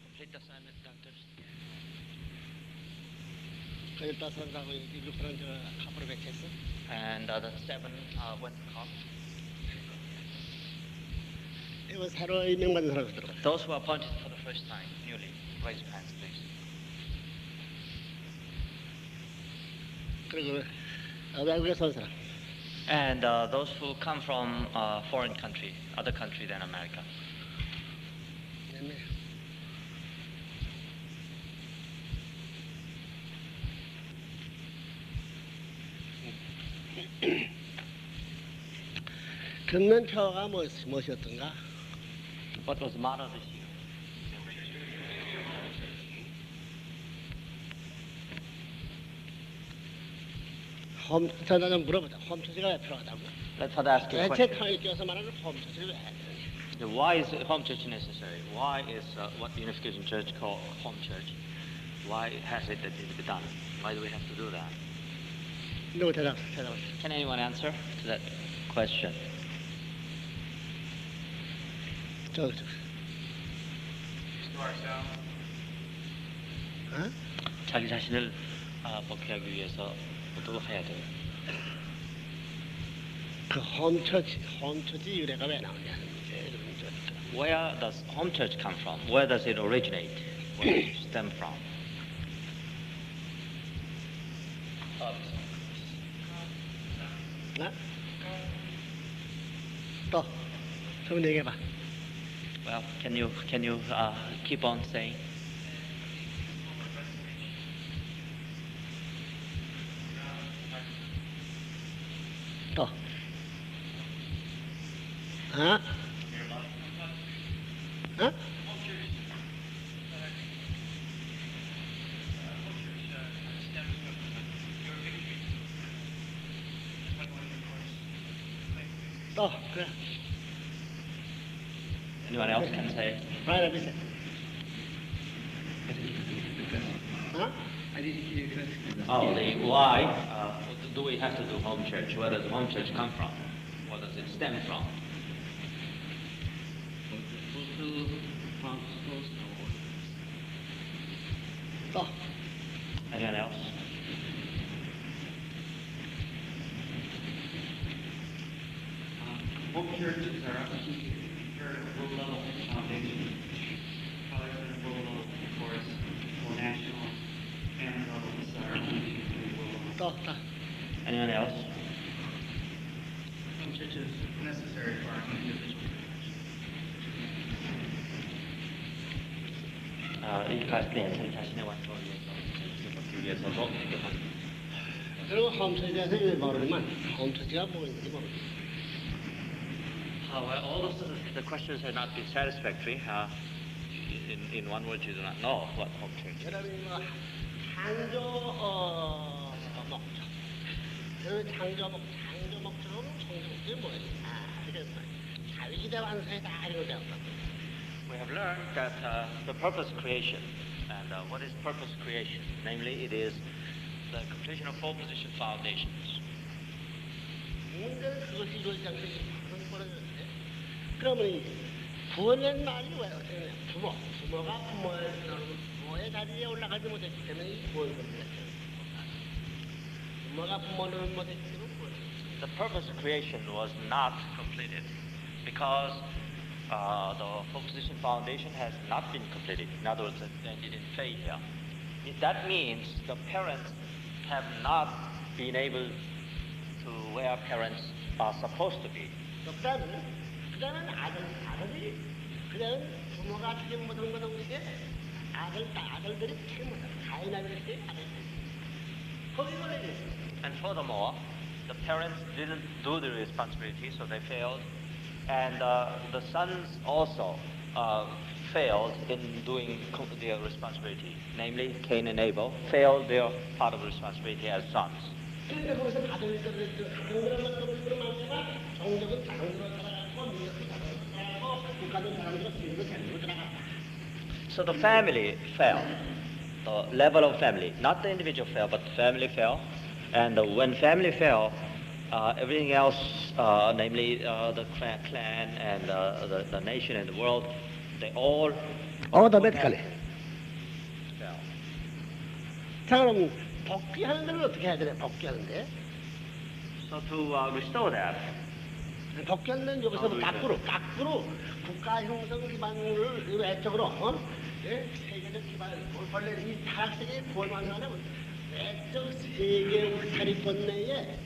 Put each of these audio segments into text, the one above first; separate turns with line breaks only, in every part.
Complete assignment, doctors.
15사람하고 6사람 저 카프로 배치했어.
And the 7 went to COP.
이거 새로 임명받은 사람 들어가.
Those who are appointed for the first time, newly, raise your hands, please.
그리고 외국에서 온 사람.
And those who come from foreign country, other country than America.
네. 금년표가 무엇이었던가?
What was the motto this year?
저나 좀 물어보자. 홈처치가 왜 필요하다고?
Let's start asking a
대체
question.
통일교에서 말하는 홈처치를 왜 해야 되느냐?
Why is home church necessary? Why is what the Unification Church call home church? Why has it that it to be done? Why do we have to do that?
누구 대답?
Can anyone answer to that question?
저. 어?
자기 자신을 복귀하기 위해서 또 해야 돼요.
그 홈처치 유래가 왜 나오냐?
Where does home church come from? Where does it originate? Where does it stem from?
또, 좀 얘기해봐.
Well, can you keep on saying?
또, 어? 어? 또, 그래.
Anyone else can say?
Right, let me say. Huh?
Oh, the why do we have to do home church? Where does home church come from? Where does it stem from?
또,
Anyone else?
Home churches are a world level foundation, probably at a world level, of course, or national, family level, this are world level.
또.
Anyone else?
Home church is necessary for our individual
이 자신의 완성을 위해서도 필요한.
그리고 홈처치에 대해서 모르지만 홈처치가 뭐인지 모르겠어.
Well, all of the questions have not been satisfactory. In one word, you do not know what home church is.
여러분이 뭐 창조 목적. 그 창조 목적은 총성이 뭐예요? 이게 자위기대 완성이다 이런 거 배웠거든요.
We have learned that the purpose creation, and what is purpose creation? Namely, it is the completion of four position foundations.
문제는 그것이 이루어지지 않고 그런 벌어졌는데 그러면 이 구원의 말이 왜 어떻게 되냐? 부모가 부모의 자리에 올라가지 못했기 때문에 이 구원을 못했죠. 부모가 부모를 못했기 때문에 구원을 못했죠.
The purpose of creation was not completed because the four position foundation has not been completed. In other words, it ended in failure. That means the parents have not been able to where parents are supposed to be.
그다음은 아들이 그다음 부모가 책임 못한 것은 우리게 아들들이 책임 못한 가인아벨 때 아들들이 거기 걸려야 돼.
And furthermore, the parents didn't do the responsibility, so they failed. And the sons also failed in doing their responsibility. Namely, Cain and Abel failed their part of responsibility as sons.
그러니까 거기서 가정들은 것으로 말미암아 정적은 자랑스러워 살아가고 민족이 자랑스러워 살아가고 국가는 자랑스러워 민족이 자랑스러워 살아갔다.
So the family fell. The level of family, not the individual fell, but the family fell. And when family fell, everything else, namely the clan and the nation and the world, they all
automatically.
fell.
자, 그럼 복귀하는 데는 어떻게 해야 되나? 복귀하는데?
So to restore that,
복귀하는 데는 여기서 거꾸로 국가 형성 기반을 외적으로 세계적 기반, 원래 이 타락세계의 구원 완성하려면 외적 세계 울타리권 내에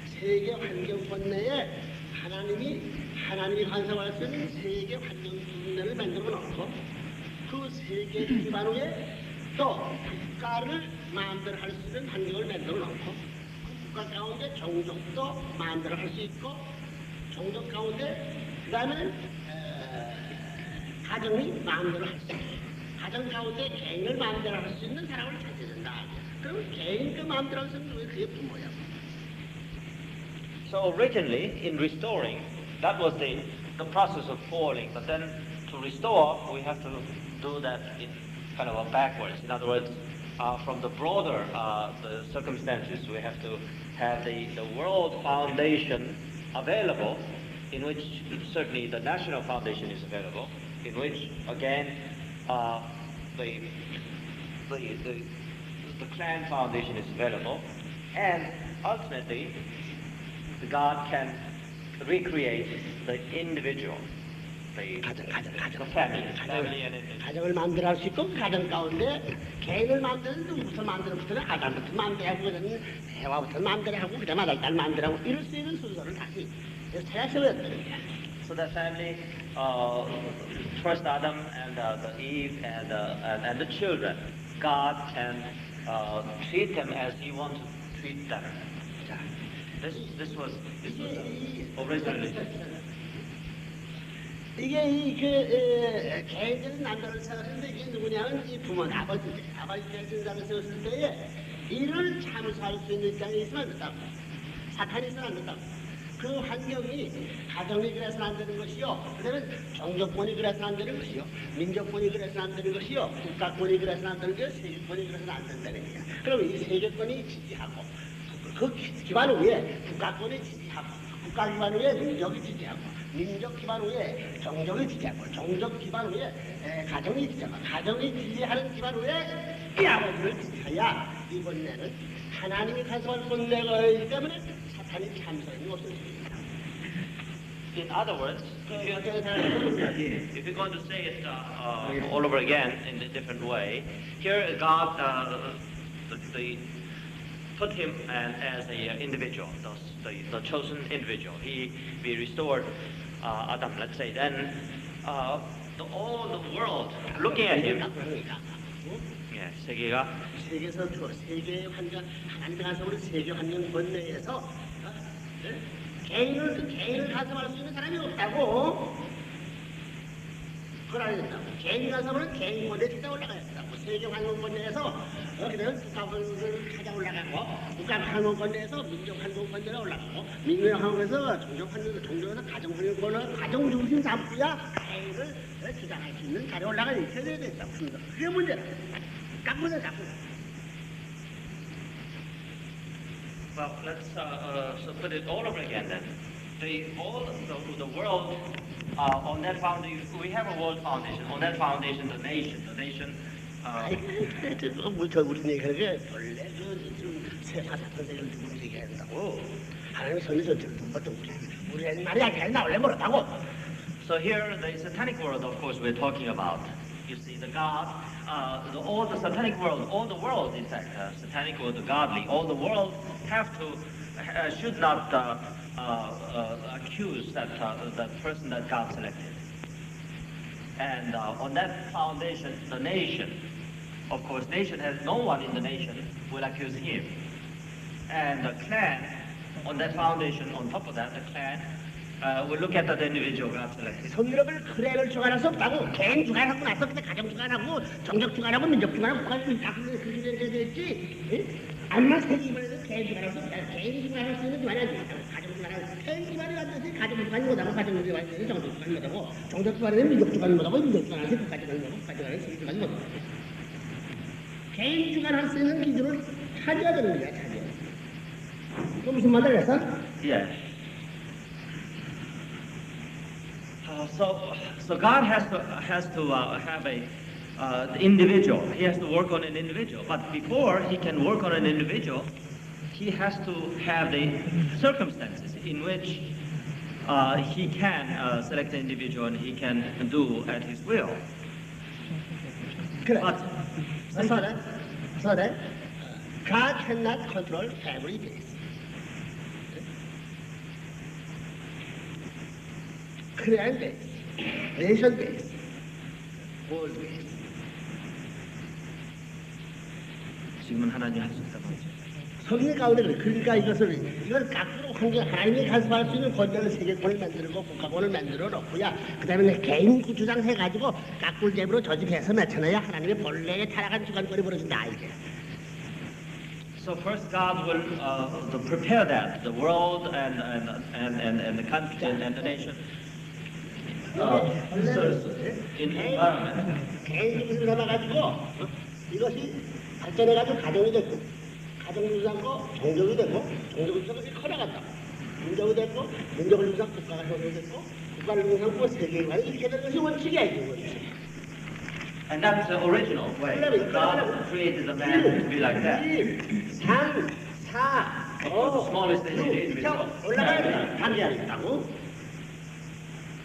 세계 환경권 내에 하나님이 완성할 수 있는 세계 환경 군대를 만들어 놓고 그 세계 기반 위에 또 국가를 마음대로 할 수 있는 환경을 만들어 놓고 그 국가 가운데 종족도 마음대로 할 수 있고 종족 가운데 그 다음에 가정이 마음대로 할 수 있고 가정 가운데 개인을 마음대로 할 수 있는 사람을 찾아야 된다. 그럼 개인 그 마음대로 할 수 있는 그게 부모야.
so originally in restoring, that was the process of falling. But then to restore, we have to do that in kind of a backwards. In other words, from the broader the circumstances, we have to have the world foundation available, in which certainly the national foundation is available, in which again the clan foundation is available, and ultimately the God can recreate the individual, the family and individual.
가정을 마음대로 할 수 있고 그 가정 가운데 개인을 마음대로 누구부터 마음대로부터 아담부터 마음대로 하고 그다음에 해와부터 마음대로 하고 그다음에 아들 마음대로 하고 이럴 수 있는 순서를 다시 찾아서였다는 거야.
So that family, first Adam and the Eve and the children, God can treat them as He wants to treat them.
자,
This was originally.
이게 개인적인 남자를 생각했는데 이게 누구냐면 이 부모는 아버지인데 아버지가 진상을 세웠을 때에 이를 참수할 수 있는 입장에 있으면 안 된다고. 사탄이 있으면 안 된다고. 그 환경이 가정이 그래서는 안 되는 것이요. 그다음에 종족권이 그래서는 안 되는 것이요. 민족권이 그래서는 안 되는 것이요. 국가권이 그래서는 안 되는 것이요. 세계권이 그래서는 안 된다는 거야. 그럼 이 세계권이 지지하고 그 기반 위에 국가권이 지지하고 국가 기반 위에 민족이 지지하고 민족 기반 위에 종족이 지지하고 종족 기반 위에 가정이 지지하고 가정이 지지하는 기반 위에 이 아버지를 지지해야 이번에는 하나님이 가져갈 권내가이기 때문에 사탄이 참선이 없을 수 있다.
In other words, if you're going to say it all over again in a different way, here God put him as an individual, the chosen individual. He restored Adam, let's say. Then all the world looking at him. Yeah,
세계에서 세계의 환경 하나님의 가슴으로 세계 환경 번뇌에서 개인을 가슴할 수 있는 사람이 없다고. 그걸 알아야 된다고. 개인 가슴으로는 개인 번뇌 찾아 올라가야 된다고. 세계 환경 번뇌에서 그다음 국가 번뇌를 찾아 올라가고 국가 환경 번뇌에서 민족 환경 번뇌가 올라가고 민족 환경에서 종족 환경 종족에서 가정 환경권을 가정 중심 삼고야 개인을 주장할 수 있는 자리에 올라가 있어야 된다고. 그게 문제다. 깎고는 깎고.
Well, let's so put it all over again then. The world on that foundation, we have a world foundation. On that foundation, the nation.
저 우리 얘기하는 게 원래 세파사 선생님들 우리 얘기한다고. 하나님의 선지자들 어떤 우리 말이 잘 나올래 모르다고.
So here, the satanic world, of course, we're talking about. You see, the God, all the satanic world, all the world, in fact, satanic or the godly, all the world should not accuse that person that God selected. And on that foundation, the nation, of course, nation has no one in the nation will accuse him. And the clan, on that foundation, on top of that, the clan will look at the individual God selected.
성경을 클랜을 주관할 수 없다고. 개인 주관하고 나서 그때 가정 주관하고 종족 주관하고 민족 주관하고 국가 주관하고 그렇게 됐지. 암만 세기만해도 개인 주관할 수 없다. 개인 주관할 수 있는 주관이 아니야. 가정 주관하고 개인 주관이 완전히 가정 주관이 못하고 가정 주관이 완전히 종족 주관이 못하고 종족 주관은 민족 주관이 못하고 민족 주관은 국가 주관이 못하고 국가 주관은 세계 주관이 못하고 개인 주관할 수 있는 기준을 찾아야 되는 거야. 찾아. 그 무슨 말을 했어?
Yes. So God has to have a the individual. He has to work on an individual. But before he can work on an individual, he has to have the circumstances in which he can select an individual and he can do at his will.
그래.
But
So that God cannot control family base. Clan base, nation base, world base.
지금은 하나님 할 수 있다고 하죠.
성경 가운데 그래. 그러니까 이걸 거꾸로 환경 하나님이 간섭할 수 있는 권력을 세계권을 만들고 국가권을 만들어 놓고야 그다음에 개인 주장 해가지고 깎꿀잼으로 조직해서 맞춰놔야 하나님의 본래의 타락한 주관권이 벌어진다 이게.
So first God will to prepare that the world and the country and the nation in environment.
개인 주장을 삼아가지고 이것이 발전해가지고 가정이 됐고 가정을 주장고 종족이 되고 종족을 주장이 커나간다. 민족이 됐고 민족을 주장 국가가 형성됐고 국가를 주장고 세계관이 이렇게 되는 것이 원칙이야 이게.
And that's the original way. God created the man to be like that.
3, 4,
Of course, the smallest individual.
올라가야 반대하고 있다고.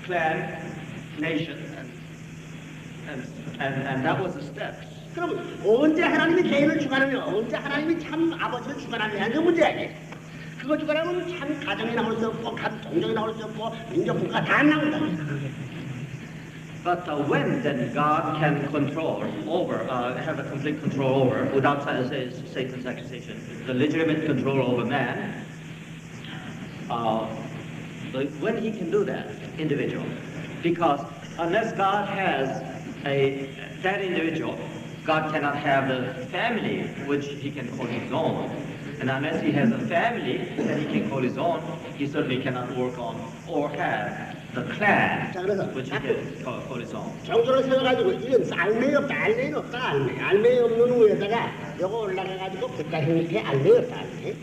Clan, nation, and that was the steps.
그럼 언제 하나님이 개인을 주관하며 언제 하나님이 참 아버지를 주관하느냐 하는 문제야 이게. 그거 주관하면 참 가정이 나올 수 없고 참 동정이 나올 수 없고 민족 국가 다 나온다.
But when then God can control over, have a complete control over, without Satan's accusation, the legitimate control over man, when he can do that, individual, because unless God has that individual, God cannot have the family which he can call his own. And unless he has a family that he can call his own, he certainly cannot work on or have the clan which he can call his own.
정조를 세워가지고 이건 알매이 없다, 알매이 없다, 알매이 없는 위에다가 요거 올라가가지고 국가 형식에 알매이 없다, 알매이.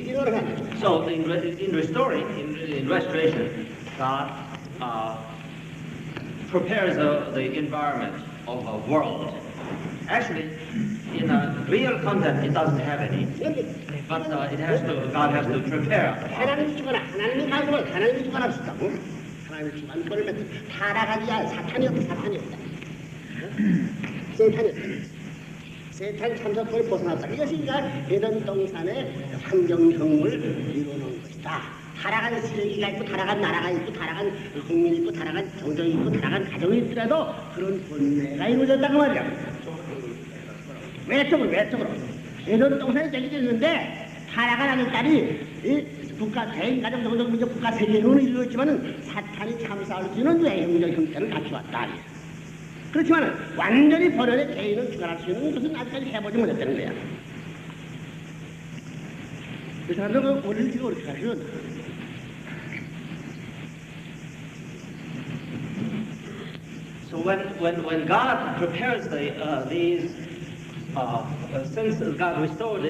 이걸 하는 거죠.
So in restoring, in restoration, God prepares the environment of a world. Actually, in a real content, it doesn't have any, but God has to prepare.
하나님이 주관하, 하나님이 가지고 하나님이 주관할 수 있다고. 하나님이 주관권을 맺는 타락하지 않은 사탄이 없다, 사탄이 없다. 세탄이 없다. 세탄 참석권을 벗어났다. 이것이 에덴 동산의 환경형을 이루는 것이다. 타락한 세계가 있고 타락한 나라가 있고 타락한 국민이 있고 타락한 종족이 있고 타락한 가정이 있더라도 그런 본래가 이루어졌다고 말이야. 외적으로 에덴 동산이 제기됐는데 타락한 하는 딸이 이 국가 개인 가정 종족 민족 국가 세계로는 이루어졌지만은 사탄이 참사할 수 있는 외형적 형태를 갖추었다. 그렇지만 완전히 본연의 개인을 주관할 수 있는 것은 아직까지 해보지 못했다는 거야. 그 사람들 그 원리를 지금 어떻게 하시는?
So when God prepares these, since God restored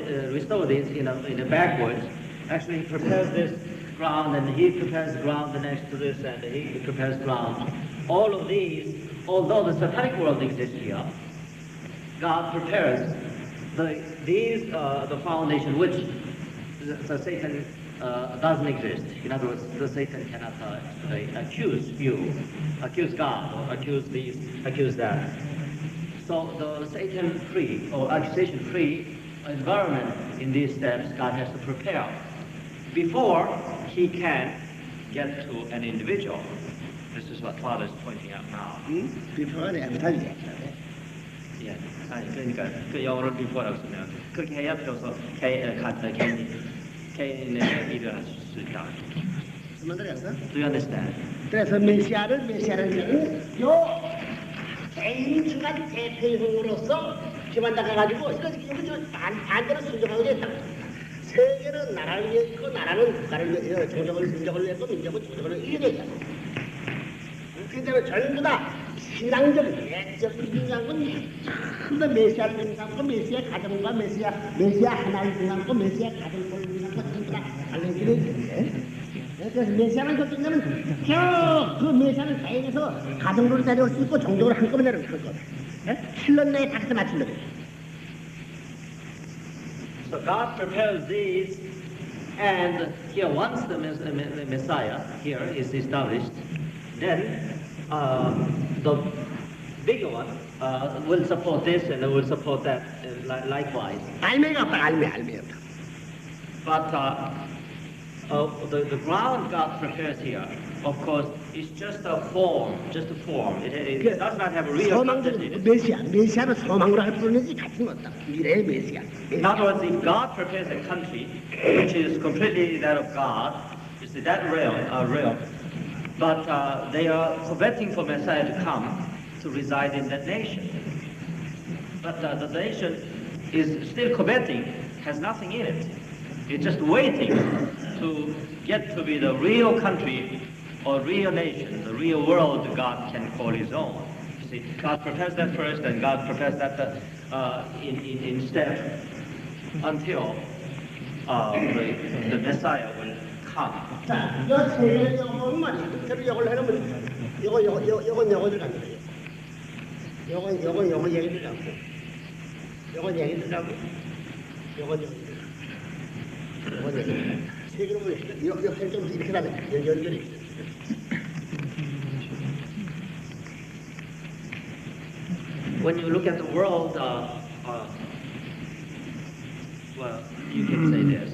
these in a backwards, actually He prepares this ground and He prepares the ground next to this and He prepares ground. All of these, although the satanic world exists here, God prepares the foundation which the Satan doesn't exist. In other words, the Satan cannot accuse God or accuse that. So the Satan-free or accusation-free environment in these steps God has to prepare before he can get to an individual. This is what Father is pointing out now.
비표가 내가 못하지.
예, 아니 그러니까 그 영어로 before라고 쓰면 그렇게 해야 비로소 개인의 일을 할 수 있다.
무슨 말을 했어?
Do you understand?
그래서 메시아라는 것은 요 개인 중간 대표형으로서 기반당해가지고 이거 반대로 순종하게 됐다. 세계는 나라를 위해 있고 나라는 국가를 위해 종족을 민족을 위해 있고 민족은 종족을 위해 되잖아. 그때문에 전부 다 신앙적인 예적인 인상은 전부 다 메시아를 인상하고 메시아 가정과 메시아 하나를 인상하고 메시아 가정을 인상하고 전부 다 알려지는 건데 그래서 메시아만 결정되면 쭉 그 메시아는 계속해서 가정으로 데려올 수 있고 종족으로 한꺼번에 데려올 수 있고 7년 내에 다 맞춘다고.
So God prepares these, and here once the Messiah here is established, then the bigger one will support this and will support that likewise.
알매가 없다, 알매 없다.
But the ground God prepares here, of course, is just a form, just a form. It does not have a real content in it.
메시아는 소망으로 할 뿐이지 가치는 없다. 미래의 메시아.
In other words, if God prepares a country which is completely that of God, you see that realm, but they are coveting for Messiah to come to reside in that nation. But the nation is still coveting, has nothing in it. It's just waiting to get to be the real country or real nation, the real world God can call his own. You see, God prepares that first, and God prepares that in step until the Messiah will come.
자, 이거 세계를 영어는 말이야. 특별히 이걸 해놓으면 이건 영어 들어갑니다. 이건 얘기 들어가고, 이건 얘기 들어가고, 이건 얘기 들어가고, 이건 얘기 들어가고. 세계로 보면 이렇게 좀 이렇게 가면 연결이 있어요.
When you look at the world, well, you can say this.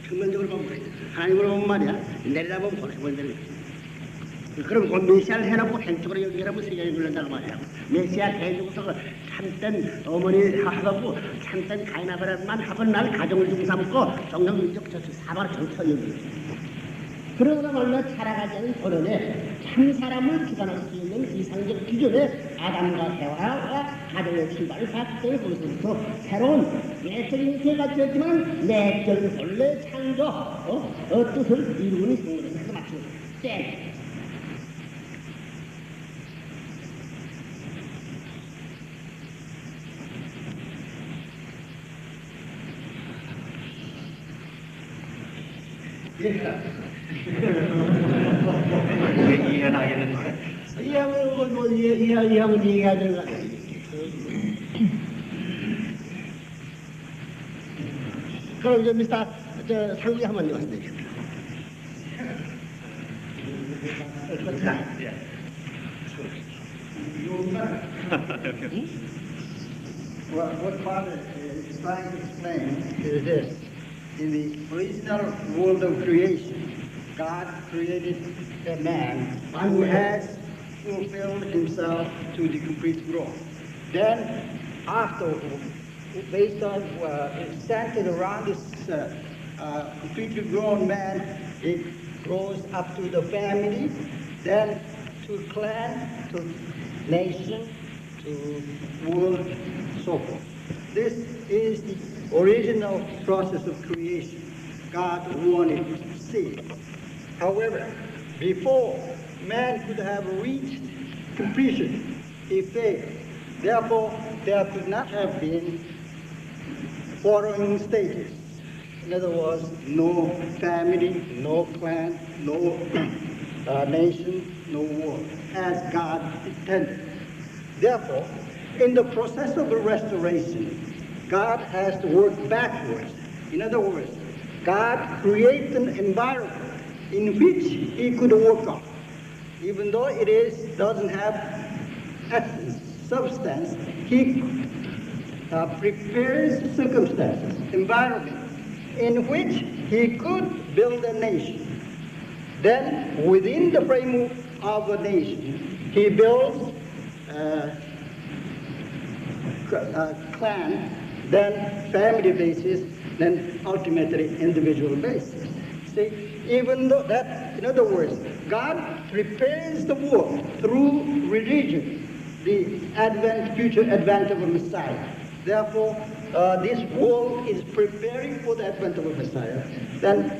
표면적으로 보면 그래. 하나님으로 보면 말이야. 내려다보면 보내버리는 거야. 그럼 그 메시아를 해놓고 한쪽으로 연결하면 세계를 눌른다고 말이야. 메시아 해주고서 참된 어머니 하고 참된 가인아벨만 하던 날 가정을 중삼고 정정민족 사바를 정쳐 여기. 그러나 말로 살아가지 않은 도련에 참 사람을 주관할 수 있는 이상적 기준에 아담과 해와가 가정의 출발을 봤기 때문에 거기서부터 새로운 내적인 세가 되었지만 내적인 본래 창조 뜻을 이루는 생물에서 맞추는 때.
이해는 하겠는데.
이하면 이하면 얘기해야 되는 거 아니야. 그럼 이제 미스터 상기 한번 왔는데.
What Father is trying to explain
is this.
in the original world of creation, God created a man who has fulfilled himself to the complete growth. Then, after, based on centered around this completely grown man, it grows up to the family, then to clan, to nation, to world, so forth. This is the original process of creation God wanted to see. However, before man could have reached completion, he failed. Therefore, there could not have been following stages. In other words, no family, no clan, no nation, no world, as God intended. Therefore, in the process of restoration, God has to work backwards. In other words, God creates an environment in which he could work on. Even though it doesn't have essence, substance, he prepares circumstances, environment, in which he could build a nation. Then, within the framework of a nation, he builds clan, then family basis, then ultimately individual basis. See, even though that, in other words, God prepares the world through religion, the future advent of a Messiah. Therefore, this world is preparing for the advent of a Messiah. Then,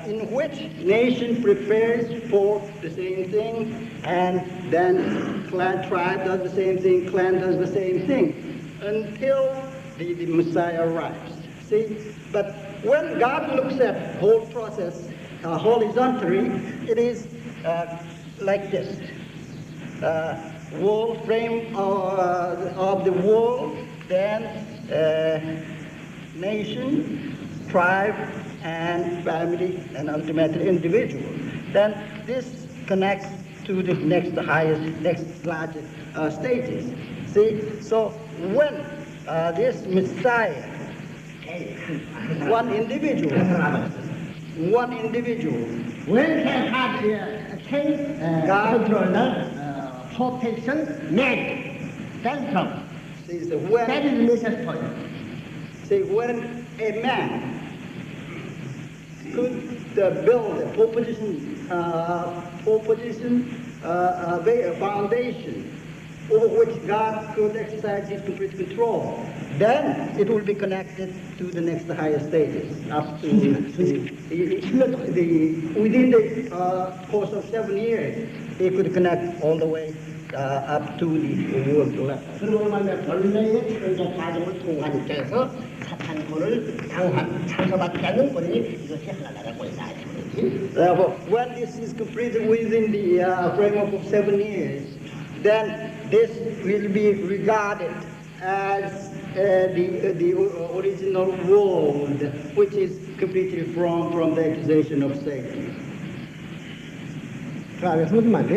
in which nation prepares for the same thing, and then tribe does the same thing, clan does the same thing, until the Messiah arrives. See, but when God looks at the whole process, horizontally, it is like this. Wall frame of the world, then nation, tribe, and family, and ultimately individual. Then this connects to the next larger stages. See, so when this Messiah, one individual,
When he had
God
control the protection man, that's from.
see, so
That is the message point.
see, when a man could build a foundation over which God could exercise his complete control, then it will be connected to the next higher stages, up to within the course of 7 years, he could connect all the way up to the world level.
그러고 나면 본래의 창조 과정을 통한 데서 사탄권을 상서받지 않는 본인이 이것이 하나나라 권사 아니지.
Therefore, when this is completed within the framework of 7 years, then this will be regarded as the original world, which is completely from the accusation of Satan.
그다음에 무슨 말이지?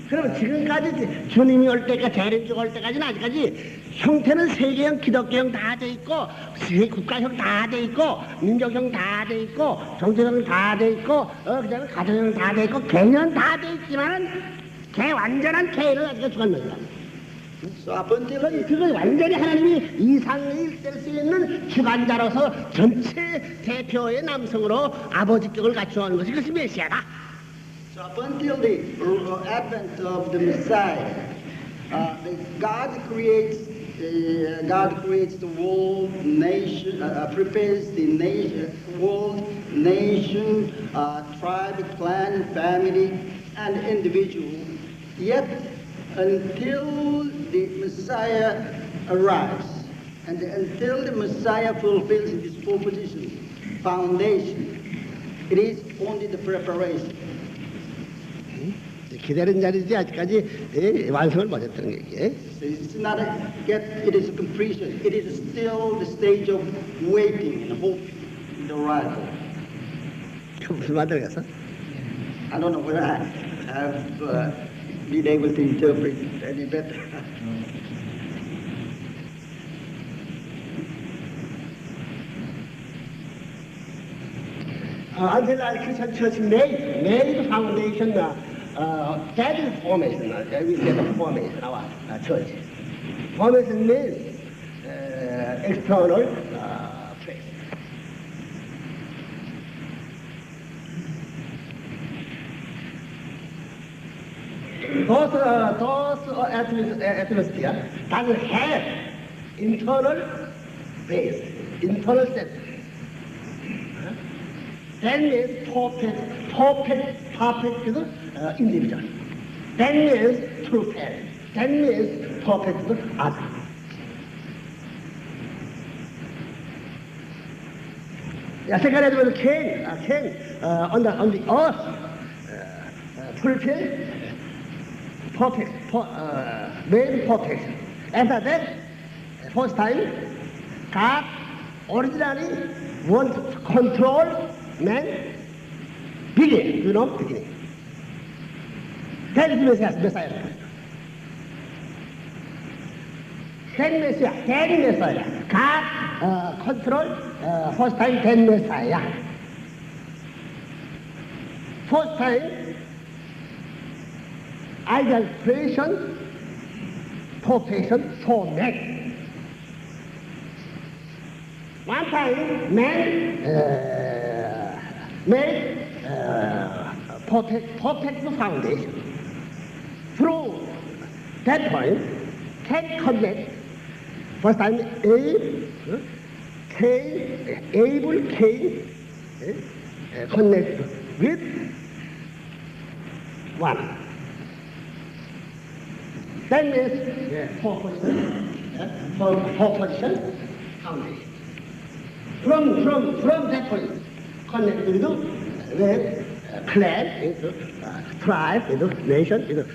그러면 지금까지 주님이 올 때까지 재림주가 올 때까지는 아직까지 형태는 세계형, 기독교형 다 돼 있고 국가형 다 돼 있고 민족형 다 돼 있고 정치형 다 돼 있고 그다음에 가정형 다 돼 있고 개념 다 돼 있지만은 완전한 개는 아직 죽었는가?
So up until
그걸 완전히 하나님이 이상을 뗄 수 있는 주관자로서 전체 대표의 남성으로 아버지격을 갖추어하는 것이 그것이 메시아다.
So up until the advent of the Messiah, God creates the world, nation, prepares the world, nation, tribe, clan, family, and individual. Yet, until the Messiah arrives, and until the Messiah fulfills his full position, foundation, it is only the preparation.
기다린 자리지 아직까지 완성을 못했다는 얘기.
So it's not yet, it is a completion. It is still the stage of waiting and hoping in the arrival.
무슨 말 들어갔어?
I don't know whether I have been able to interpret it any better.
Until our Christian church made the foundation, that is formation. We say the formation of our church. Formation means external place. Those atmosphere doesn't have internal base, internal center. That means perfect individual. That means true parent. That means perfect other. Second element Cain on the earth fulfill made perfection. After that, first time, God originally wants to control man beginning, beginning. That is Messiah. That is Messiah. God control first time, then Messiah. First time, ideal creation, perfection for man. One time, man made perfect foundation. Through that point, can connect. First time, Abel connect with one. That means foundation. From that point, connect with with clan, tribe, nation,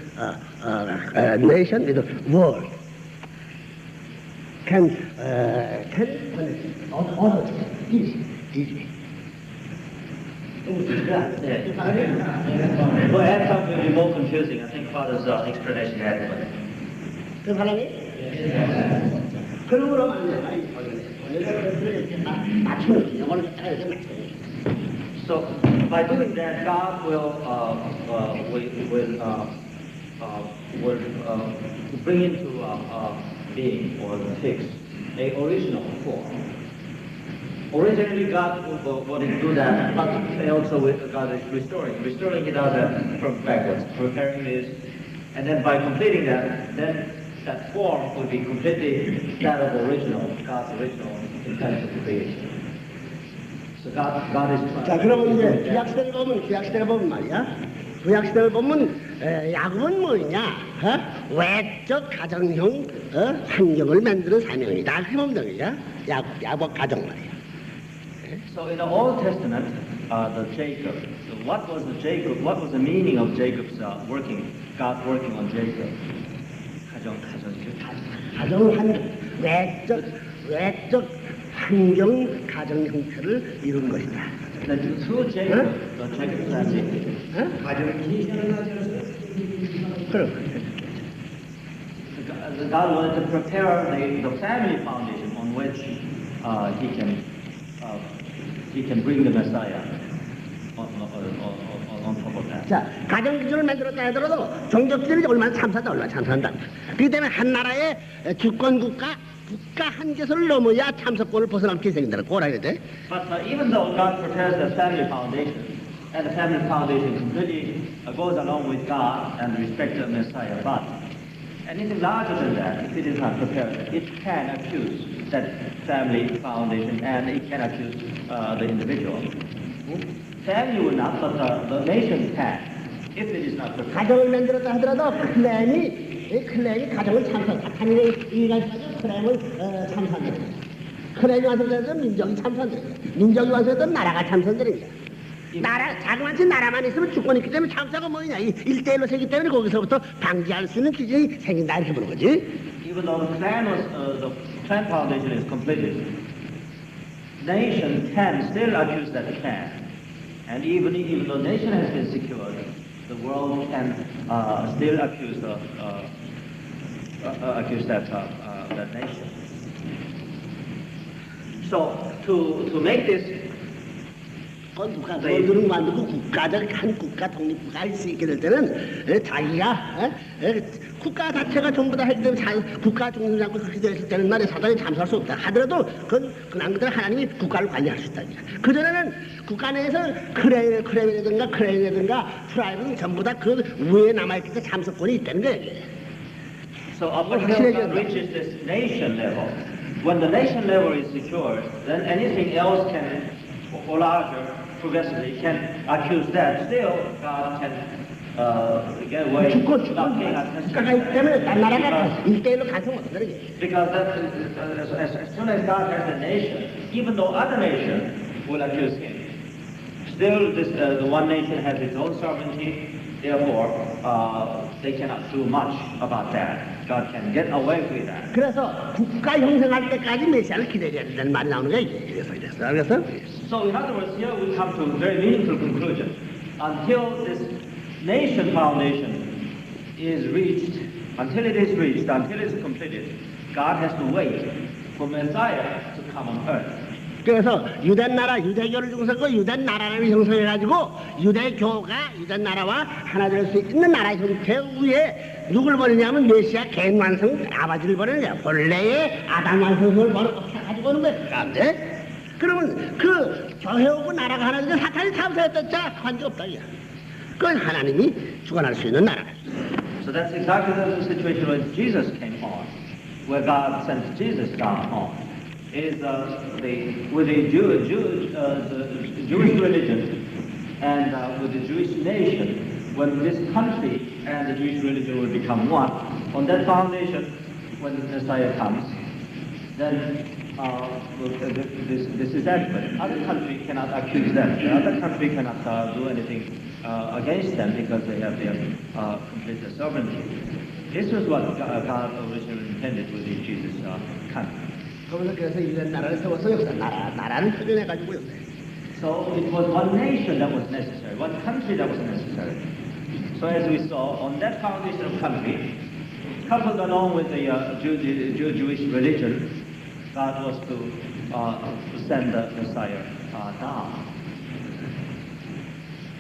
nation, world. Can order easy.
Well, add something will be more confusing. I think Father's explanation is adequate.
그 사람이 그러므로 맞추는 영어를 갖다가 이렇게 맞추는.
So by doing that, God will bring into being or fix a original form. Originally, God wanted to do that, but also God is restoring it from backwards, preparing this, and then by completing that, then that form will be completely that of God's original intention to creation. So God is.
자, 그러면 이제 구약시대를 보면 말이야. 구약시대를 보면 야곱은 뭐냐? 외적 가정형 환경을 만드는 사명이다. 그렇게 보면 되겠냐? 야곱 가정 말이야.
So in the Old Testament, the Jacob. So what was the meaning of Jacob's working? God working on Jacob. 가정
환경, 외적 환경 가정 형태를 이룬 것이다.
Through Jacob, the Jacob family.
그럼
God wanted to prepare the family foundation on which he can bring the Messiah on top of that.
자, 가정 기준을 만들었다 하더라도 종족들이 얼마나 참사한다. 그렇기 때문에 한 나라의 주권 국가 한계선을 넘어야 참석권을 벗어날 게 생긴다는 걸 알아야 돼.
But even though God prepares the family foundation, and the family foundation completely goes along with God and respects the Messiah, but anything larger than that, if it is not prepared, it can accuse that family foundation and it can accuse the individual. Family will not, but the nation can, if it is not prepared.
가정을 만들었다 하더라도 클랜이 가정을 참사한다. 하나님의 일가지고 클랜을 참사한다. 클랜이 완성되면 민족이 참사한다. 민족이 완성되면 나라가 참사한다는 거야. 자그마치 나라만 있으면 주권이 있기 때문에 참사가 뭐냐. 1대1로 생기기 때문에 거기서부터 방지할 수 있는 기준이 생긴다 이렇게 보는 거지.
Even though the clan foundation is completed, nation can still accuse that clan. And even though nation has been secured, the world can still accuse that nation. So to make this,
너희들은 만들고 한 국가 독립국가 할 수 있게 될 때는 자기가 국가 자체가 전부 다 할 때는 국가 중심 잡고 그렇게 됐을 때는 말에 사단이 참수할 수 없다 하더라도 그건 그들 하나님이 국가를 관리할 수 있다. 그전에는 국가 내에서 크레이라든가 트라이브는 전부 다 그 위에 남아있기 때문에 참석권이 있다는 거예요.
So up until God reaches this nation level, when the nation level is secured, then anything else can, or larger, progressively can accuse that. Still, God can get away without paying attention.
국가가 있기 때문에 딴 나라가 1대1로 가서 못한다는 거예요.
Because as soon as God has a nation, even though other nations will accuse him, still the one nation has its own sovereignty. Therefore, they cannot do much about that. God can get away with that.
그래서 국가 형성할 때까지 메시아를 기다려야 된다는 말이 나오는 거야. 이래서.
So in other words, here we come to a very meaningful conclusion. Until this nation foundation is reached, until it is completed, God has to wait for Messiah to come on earth.
그래서 유대교를 중심으로 유대 나라를 형성해가지고 유대 나라와 하나 될 수 있는 나라 형태 위에 누굴 보내냐면 메시아 개인 완성 아버지를 보내냐. 본래의 아담 완성을 가지고 오는 거야. 가운데. 그러면 그 교회하고 나라가 하나 되면 사탄이 참사했다. 자, 관계 없다. 그건 하나님이 주관할 수 있는 나라.
So that's exactly the situation when Jesus came on, where God sent Jesus down on. Is with the Jewish religion and with the Jewish nation, when this country and the Jewish religion will become one, on that foundation, when the Messiah comes, then this is adequate. Other country cannot accuse them. The other country cannot do anything against them because they have their complete sovereignty. This was what God originally intended with the Jesus coming.
그래서 유대 나라를 세워서 역사 나라를 표현해가지고 역사.
So it was one nation that was necessary, one country that was necessary. So as we saw, on that foundation of country, coupled along with the Jewish religion, God was to send the Messiah down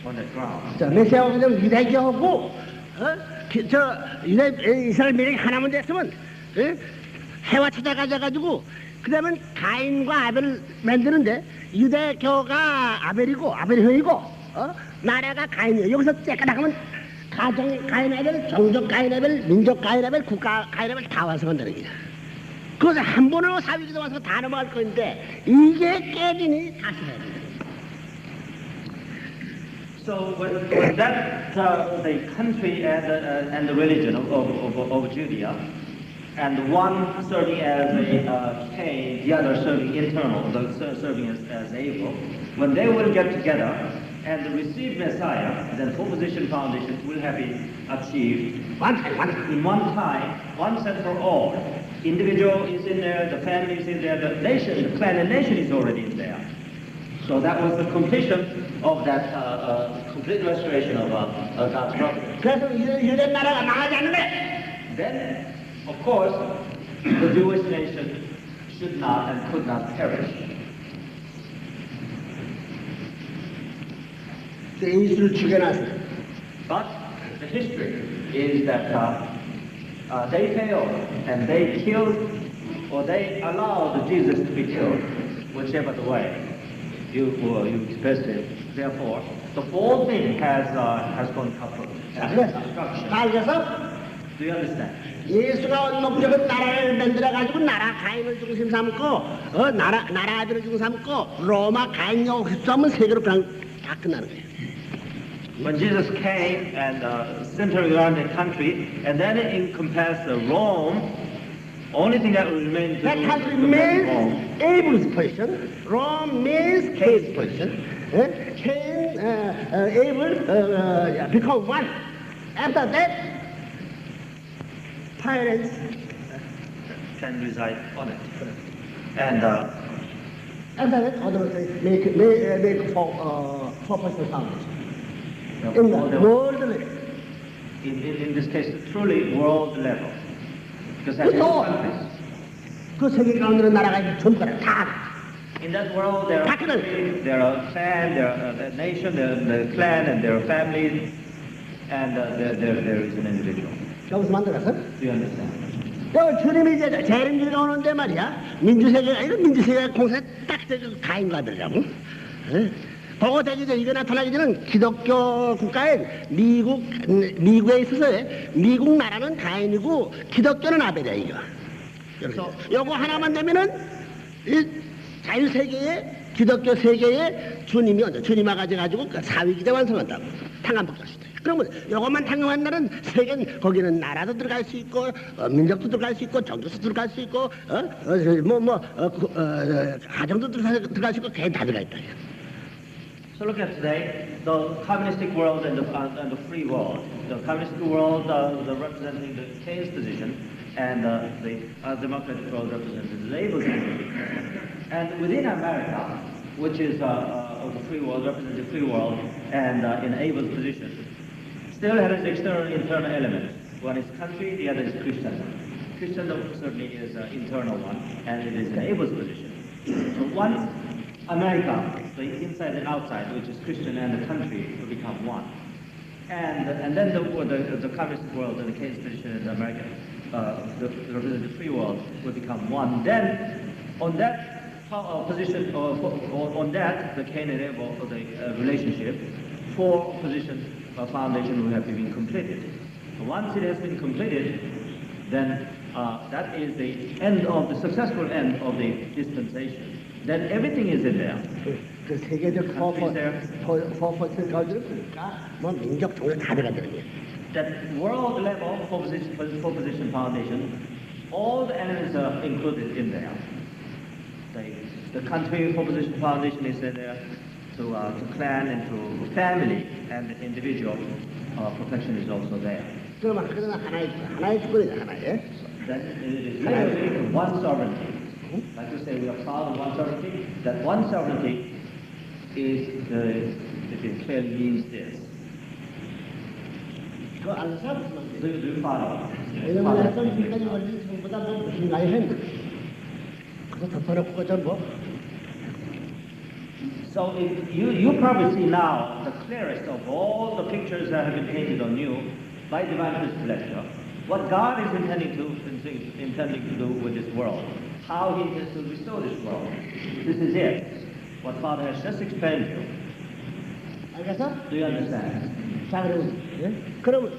on that ground.
자, 메시아가 되면 유대교하고 이스라엘 민족이 하나만 됐으면 해와 찾아가져가지고 그 다음에 가인과 아벨을 만드는데 유대교가 아벨이고 아벨이 형이고 나라가 가인이에요. 여기서 째까닥하면 가정 가인 아벨, 종족 가인 아벨, 민족 가인 아벨, 국가 가인 아벨 다 완성한다는 거야. 그것을 한 번으로 사위기도 와서 다 넘어갈 건데 이게 깨지니 다시 해야 돼.
So when that the country and the religion of Judea, and one serving as a Cain, the other serving internal, serving as Abel, when they will get together and receive Messiah, then full position foundation will have been achieved in one time, once and for all. Individual is in there, the family is in there, the nation, the clan and nation is already in there. So that was the completion of that complete restoration of God's providence.
그래서 유대 나라가 망하지 않는데
Then, of course, the Jewish nation should not and could not perish.
예수를 죽여놨어요.
But the history is that they failed and they killed or they allowed Jesus to be killed, whichever the way you expressed it. Therefore, the whole thing has gone kaput.
그래서
Do you understand?
예수가 목적은 나라를 만들어가지고 나라 가인을 중심 삼고 나라 아들을 중심 삼고 로마 가인요 흡수하면 세계로 그냥 다 끝나는 거예요.
When Jesus came and centered around the country, and then it encompassed Rome, only thing that remained to
That
do
country
was Rome.
means Abel's position, Rome means Cain's position. Cain, Abel become one. After that, parents
Can reside on it. And
after that, others make four-person foundation. In the world level.
in this case, truly world level. Because at
그렇죠.
countries.
그 세계 가운데 나라가 전부 다
In that world, there are countries, there are clan, there are the nation, there are the clan, and there are families, and there is an individual.
여기서 만들어서
Do you understand?
주님이 이제 재림주의가 오는데 말이야 민주세계가 이거 민주세계가 공세 딱 가인과 아들이라고. 그거 되기 전 이거 나타나기 전은 기독교 국가에 미국에 있어서의 미국 나라는 가인이고 기독교는 아벨이야 이거. 요거 하나만 되면은 이 자유 세계에 기독교 세계에 주님이 언제 주님 와가지고 사위기대 완성한다고 탕감복할 수 있다. 그러면 요것만 탕감한다는 세계는 거기는 나라도 들어갈 수 있고 민족도 들어갈 수 있고 종교도 들어갈 수 있고 가정도 들어갈 수 있고 그게 다 들어가 있다.
So look at today, the communistic world and the free world. The communistic world representing the Cain's position, and the democratic world representing the Labour's position. And within America, which is the free world, representing the free world, and in Abel's position, still has external and internal elements. One is country, the other is Christendom. Christendom certainly is an internal one, and it is in Abel's position. So once America, the inside and outside, which is Christian and the country, will become one. And then the communist world and the Cain's position in America, the free world, will become one. Then, on that position, on that, the Cain and Abel, the relationship, four positions foundation will have been completed. Once it has been completed, then that is the end of the successful end of the dispensation. Then everything is in there.
그 세계적 포퍼스 가지고 그러니까 뭐 민족 종교 다 들어가는 거예요.
That world level proposition foundation, all the elements are included in there. The country proposition foundation is there to clan and to family and individual protection is also there.
그러면 하나의 주권이다, 하나의.
Then it is really one sovereignty. Like you say, we are proud of one sovereignty. That one sovereignty it clearly means this.
그거 안 사면 안 돼.
Do you follow?
왜냐면 약간 지금까지 걸린 지금보다 뭐 무슨 나이 했는데. 그거 덮어놓고 그저 뭐.
So you probably see now the clearest of all the pictures that have been painted on you by divine pleasure, what God is intending to do with this world, how He intends to restore this world. This is it. What Father has just explained to you.
알겠어?
Do you understand?
자, 그럼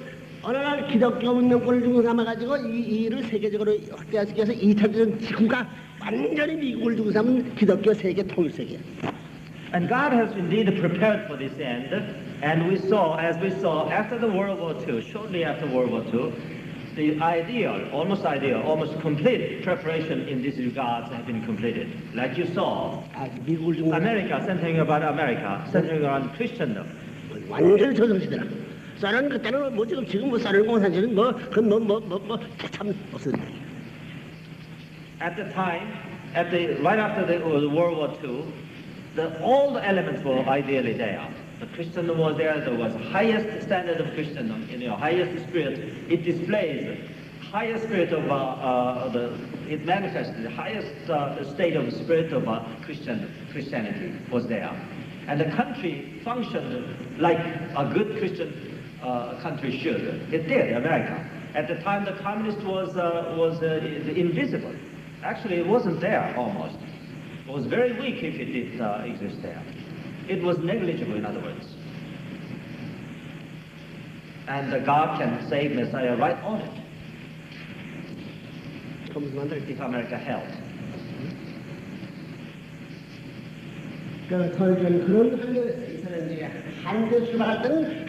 어느 날 기독교 운명권을 주고 삼아가지고 이 일을 세계적으로 확대하기 위해서 2차전 지금과 완전히 미국을 두고 삼은 기독교 세계 통일세계.
And God has indeed prepared for this end, and we saw, as we saw after the World War II, shortly after World War II, the almost complete preparation in this regard have been completed. Like you saw,
미국을 두고
America, centering around Christendom.
완전히 조성시대라. 쌀은 그때는 뭐 지금 뭐 쌀을 공산주는 참 없었는데.
At the time, right after the World War II, all the elements were ideally there. The Christendom was there. There was highest standard of Christendom, highest spirit. It displays highest spirit of it manifests the highest state of spirit of Christianity was there, and the country functioned like a good Christian country should. It did, America. At the time, the communist was invisible. Actually, it wasn't there almost. It was very weak if it did exist there. It was negligible, in other words. And God can save Messiah right on it if America helped.
그런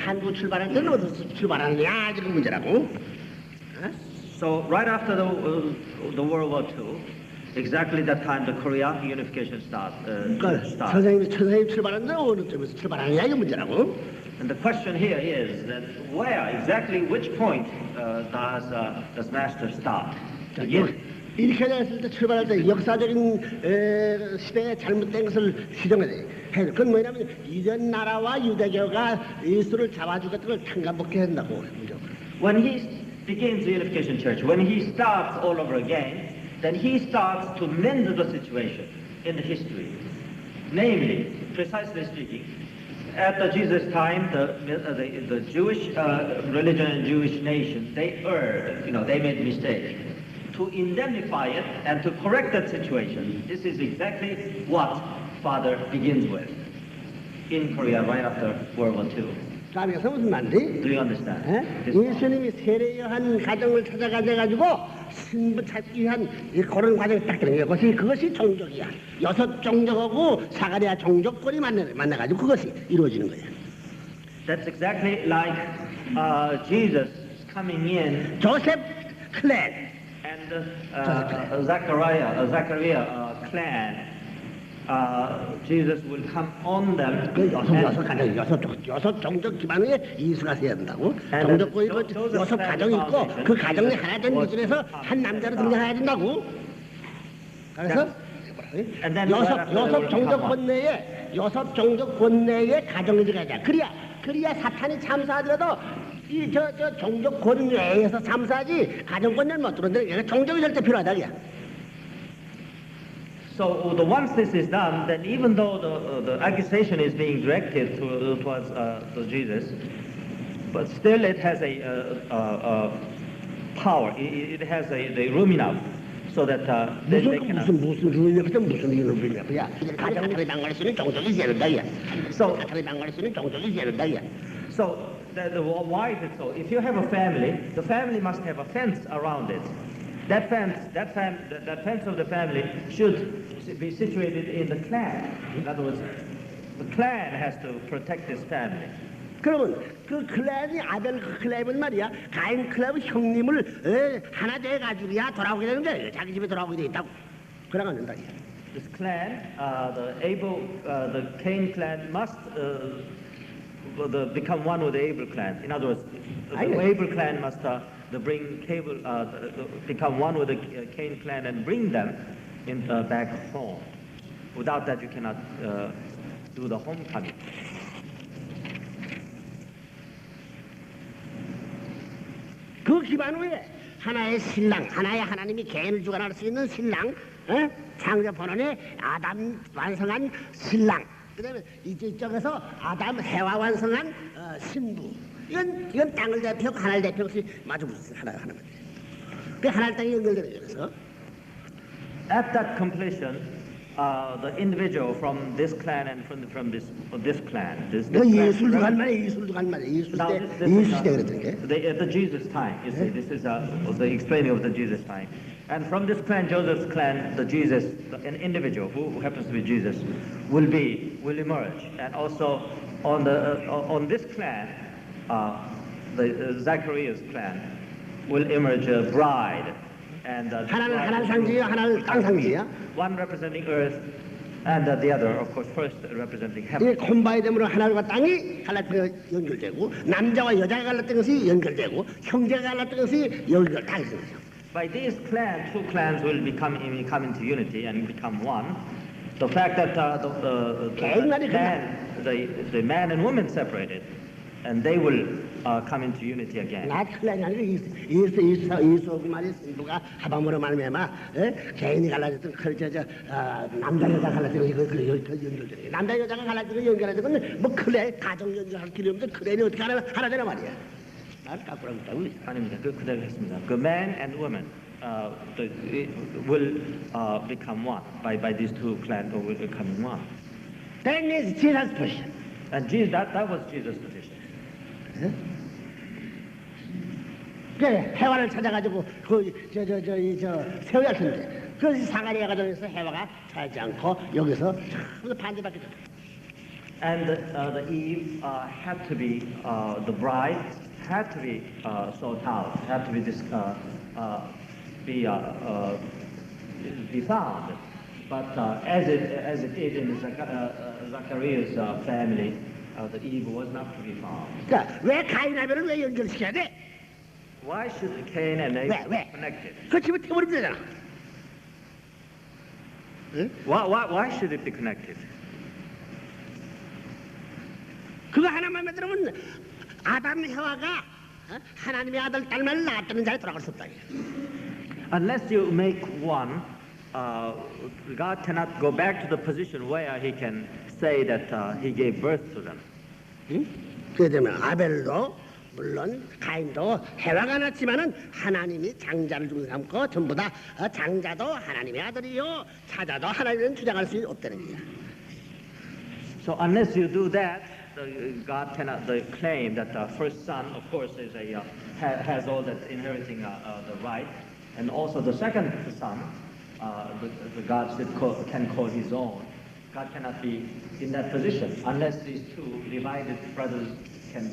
한국 출발할 때는 어디서 출발하느냐 지금 문제라고.
So right after the World War II, exactly that time the Korea unification started.
선생님 출발하는 데는 어느 쪽에서 출발하느냐 이게 문제라고.
And the question here is that exactly which point does Master start?
이렇게 됐을 때 출발할 때 역사적인 시대에 잘못된 것을 시정해야 돼. 그건 뭐냐면 이전 나라와 유대교가 예수를 잡아주겠다는 걸 탕감받게 한다고.
When he begins the unification church, when he starts all over again, then he starts to mend the situation in the history. Namely, precisely speaking, at the Jesus time, the Jewish religion and Jewish nation, they erred, they made mistake. To indemnify it and to correct that situation, this is exactly what Father begins with in Korea right after World War II.
그래서 무슨 말인지?
Do you understand?
예수님이 세례요한 가정을 찾아가지고 신부 찾기 위한 그런 과정이 딱 되는 거예요. 그것이 종족이야. 6 종족하고 사가랴 종족권이 만나가지고 그것이 이루어지는 거예요.
That's exactly like Jesus coming in.
조셉 클랜.
And Zachariah clan, Jesus will come on them.
그 여섯 종족 기반에 이수가 세야 된다고. 종족권이 6 가정이 있고 그 가정이 하나 된 기준에서 한 남자로 등장해야 된다고. 그래서 6 종족권 내에 6 종족권 내에 가정이 들어가자. 그래야 사탄이 참사하더라도 저 종족권 내에서 참사하지 가정권을 못 들었는데 종족이 절대 필요하다 그야.
So once this is done, then even though the accusation is being directed towards Jesus, but still it has a power. It has the room enough so that they cannot.
무슨 룸이야? 그야. 가정을 방관할 수 있는 종족이 있어야 된다 그야. 가정을 방관할 수 있는 종족이 있어야 된다 그야.
So why is it so? If you have a family, the family must have a fence around it. That fence of the family should be situated in the clan. In other words, the clan has to protect this family.
그러면 그 클랩이 아벨 클랩은 말이야 가인 클랩은 형님을 하나 돼 가지고야 돌아오게 되는데 자기 집에 돌아오게 돼 있다고 그러면 안 된다.
this clan, the Cain clan must become one with the Abel clan. In other words, the Abel clan must become one with the Cain clan and bring them back home. Without that, you cannot do the homecoming.
그 기반 위에 하나의 신랑, 하나의 하나님이 개인을 주관할 수 있는 신랑, 창조 본원의 아담 완성한 신랑, 그다음에 이쪽에서 아담 해와 완성한 신부. 이건 땅을 대표하고 하나를 대표하고 마주 붙은 하나만. 그 하나를 땅에 연결되는 거라서.
At that completion, the individual from this clan and from this clan.
그 예술 주간 말이야, 예술 주간 말이야. 예술 시대 그랬던 게.
The Jesus time. You see, this is the explaining of the Jesus time. And from this clan, Joseph's clan, the Jesus, an individual who happens to be Jesus, will emerge. And also on this clan, the Zacharias clan, will emerge a bride. And
하나는 상징이야, 하나는 땅 상징이야.
One representing earth, and the other, of course, first representing heaven.
이 콤바이됨으로 하나님과 땅이 갈라뜨려 연결되고, 남자와 여자가 갈라뜨린 것이 연결되고, 형제가 갈라뜨린 것이 연결되고.
By these clans, two clans will come into unity and become one. The fact that the man and woman separated, and they will come into unity again.
나 클랜이 아니라 예수 그 말이 누가 하밤으로 말미암아 개인이 갈라졌던 남자 여자 갈라지고 이거 연결되는 남자 여자가 갈라지고 연결하는 건 뭐 클랜 가정 연결할 길이 없는데 클랜이 어떻게 하나 되나 말이야. 나를 깎으라고 했다고.
아닙니다. 그대로 했습니다. The man and woman will become one by these two clans will become one.
That is Jesus' position.
And that was Jesus' position.
그래 해와를 찾아가지고 세워야 텐데 그래서 사가랴 가정에서 해와가 찾지 않고 여기서 전부 반대밖에 돼.
And the Eve had to be the bride had to be sought out, had to be found. But as it did in Zacharias' family, the Eve was not to be found.
그러니까 왜 가인 아벨을 왜 연결시켜야 돼?
Why should Cain and Abel be
왜?
connected?
그 집을 태워버리면 되잖아.
Why should it be connected?
그거 하나만 만들면 아담 해와가 하나님의 아들 딸만 낳았다는 자리에 돌아갈 수 없다.
Unless you make one, God cannot go back to the position where He can say that He gave birth to them.
그래 되면 아벨도 물론 가인도 해와가 낳지만은 하나님이 장자를 중에 삼고 전부 다 장자도 하나님의 아들이요 사자도 하나님은 주장할 수 없다는 거야.
So unless you do that, God cannot claim that the first son, of course, is has all that inheriting the right, and also the second son, the God can call his own. God cannot be in that position unless these two divided brothers can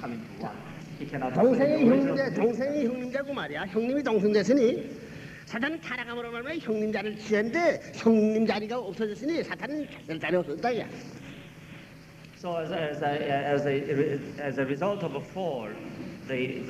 come into one. He cannot.
동생이 형님자고 말이야. 형님이 동생 됐으니 사탄은 타락함으로 말하면 형님 자리를 취했는데 형님 자리가 없어졌으니 사탄은 될 자리 없었다 이야.
So as a result of a fall, the